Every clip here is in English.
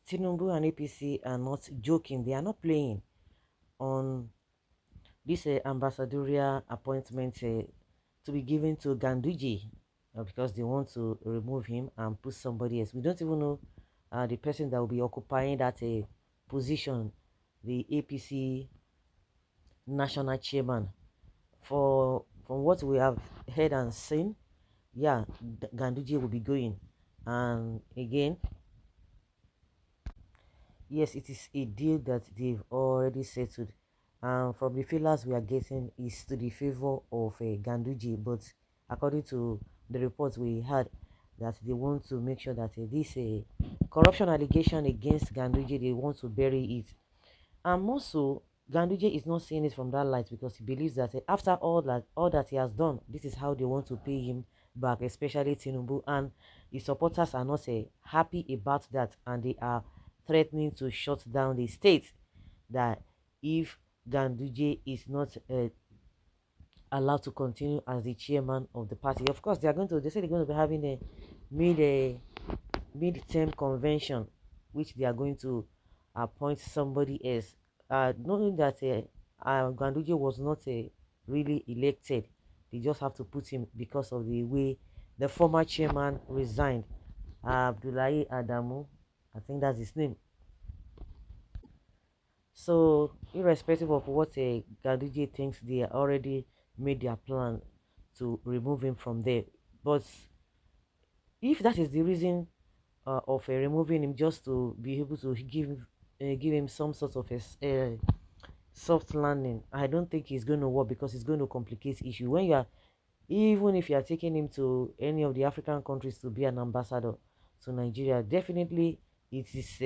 Tinubu and APC are not joking. They are not playing on this ambassadorial appointment to be given to Ganduje because they want to remove him and put somebody else. We don't even know the person that will be occupying that position, the APC national chairman. From what we have heard and seen, yeah, Ganduje will be going. And again, yes, it is a deal that they've already settled. From the feelers we are getting is to the favor of Ganduje, but according to the reports we had, that they want to make sure that this corruption allegation against Ganduje, they want to bury it. And also, Ganduje is not seeing it from that light because he believes that after all that he has done, this is how they want to pay him back, especially Tinubu. And his supporters are not happy about that, and they are threatening to shut down the state. That if Ganduje is not allowed to continue as the chairman of the party, of course they say they're going to be having a mid a mid-term convention, which they are going to appoint somebody else. Knowing that Ganduje was not really elected, they just have to put him because of the way the former chairman resigned. Abdullahi Adamu, I think that's his name. So, irrespective of what Ganduje thinks, they already made their plan to remove him from there. But if that is the reason of removing him just to be able to give him some sort of a soft landing, I don't think it's going to work because it's going to complicate issue. When you are even if you are taking him to any of the African countries to be an ambassador to Nigeria, definitely it is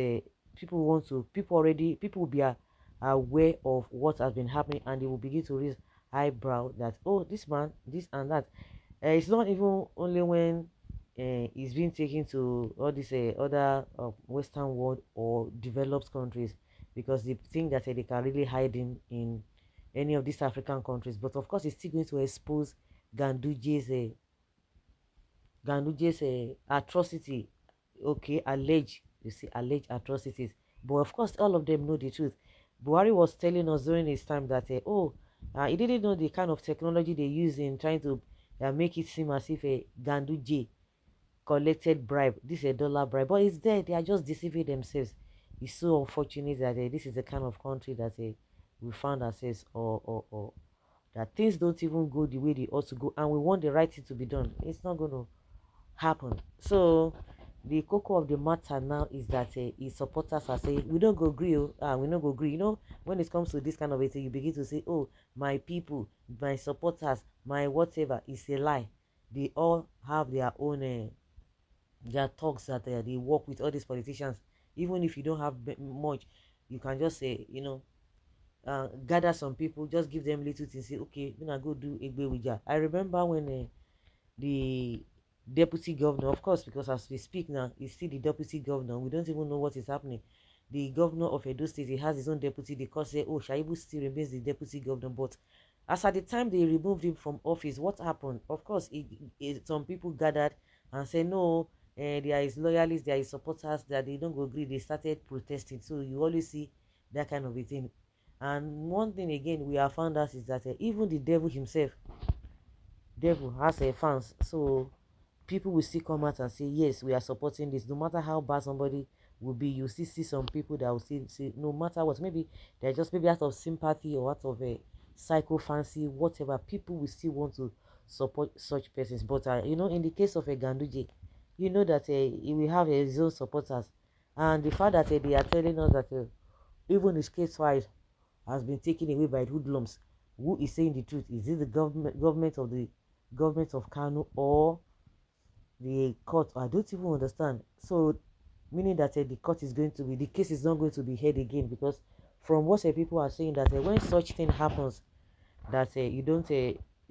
people will be aware of what has been happening, and they will begin to raise eyebrow that, oh, this man, this and that. It's not even only when he's being taken to all these other Western world or developed countries, because they think that they can really hide him in any of these African countries. But of course, it's still going to expose Ganduje's uh, Ganduje's atrocity. Okay, alleged, you see, alleged atrocities. But of course, all of them know the truth. Buhari was telling us during his time that he didn't know the kind of technology they use in trying to make it seem as if a Ganduje collected bribe. This is a dollar bribe, but it's there. They are just deceiving themselves. It's so unfortunate that this is the kind of country that we found ourselves, or that things don't even go the way they ought to go, and we want the right thing to be done. It's not going to happen. So the cocoa of the matter now is that his supporters are saying, we don't go agree, we don't go agree. When it comes to this kind of a thing, you begin to say, oh, my people, my supporters, my whatever. Is a lie. They all have their own their talks that they work with all these politicians. Even if you don't have much, you can just say, gather some people, just give them little things, say, okay, when I go do Egbe Wija. I remember when the deputy governor, of course, because as we speak now, he's still the deputy governor. We don't even know what is happening. The governor of Edo State, he has his own deputy. They call say, oh, Shaibu still remains the deputy governor. But as at the time they removed him from office, what happened? Of course, some people gathered and said, no, there is loyalists, there is supporters that they don't go agree. They started protesting. So you always see that kind of a thing. And one thing again we have found out is that even the devil has fans. So people will still come out and say, yes, we are supporting this. No matter how bad somebody will be, you still see some people that will still say, no matter what, maybe they're just maybe out of sympathy or out of a psycho fancy, whatever, people will still want to support such persons. But in the case of a Ganduje, you know that he will have his own supporters. And the fact that they are telling us that even his case file has been taken away by hoodlums. Who is saying the truth? Is it the government of Kano, or the court? I don't even understand. So meaning that the case is not going to be heard again, because from what people are saying, that when such thing happens, that you don't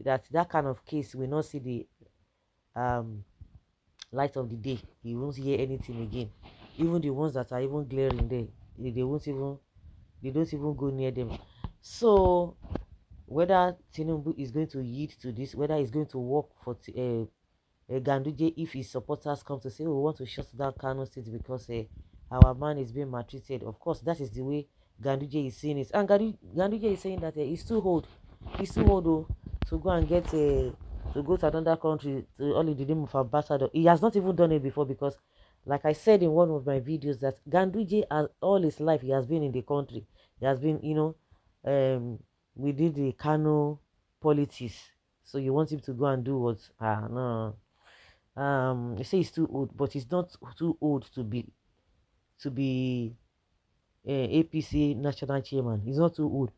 that kind of case will not see the um light of the day. You won't hear anything again. Even the ones that are even glaring there, they won't even they don't even go near them. So whether Tinubu is going to yield to this, whether he's going to work for Ganduje, if his supporters come to say, oh, we want to shut down Kano State because our man is being maltreated. Of course, that is the way Ganduje is seeing it. And Ganduje is saying that he's too old. He's too old to go and get a to go to another country to only the name of ambassador. He has not even done it before because, like I said in one of my videos, that Ganduje, has all his life, he has been in the country. He has been, we did the Kano politics. So you want him to go and do what? Ah, no. They say he's too old, but he's not too old to be APC national chairman. He's not too old.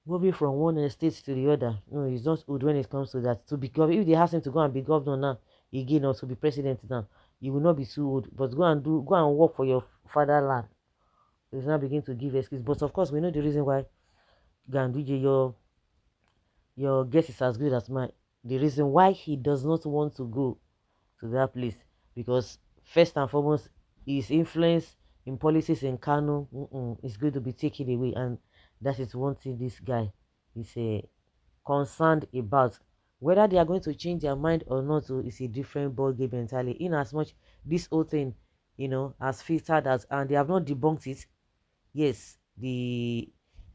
Moving from one state to the other, no, he's not old when it comes to that. To be if they ask him to go and be governor now again or to be president now, he will not be too old. But go and work for your fatherland. He's now begin to give excuse. But of course, we know the reason why Ganduje, your guess is as good as mine. The reason why he does not want to go to that place, because first and foremost, his influence in policies in Kano is going to be taken away, and that is one thing this guy is concerned about. Whether they are going to change their mind or not is a different ball game entirely. In as much this whole thing, has filtered as, and they have not debunked it. Yes, the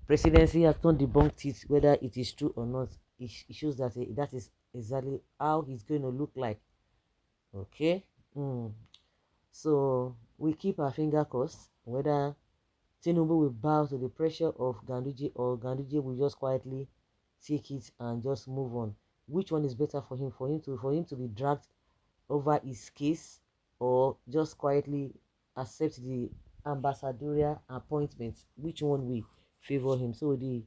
presidency has not debunked it, whether it is true or not. It shows that that is exactly how he's going to look like. Okay. So we keep our finger crossed whether Tinubu will bow to the pressure of Ganduje, or Ganduje will just quietly take it and just move on. Which one is better for him? For him to be dragged over his case, or just quietly accept the ambassadorial appointment? Which one will favor him? So the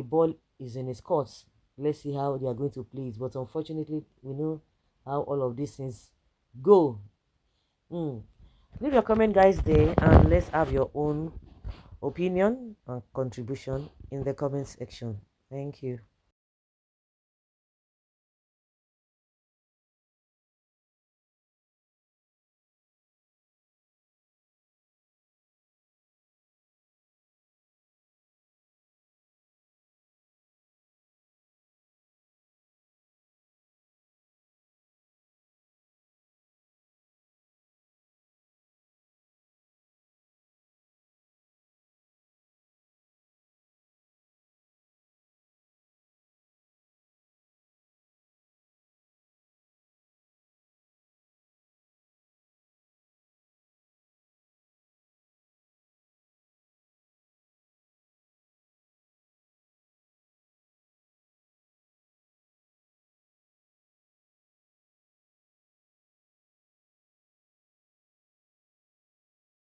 ball is in his court. Let's see how they are going to play it. But unfortunately, we know how all of these things go. Leave your comment, guys, there, and let's have your own opinion and contribution in the comment section. Thank you.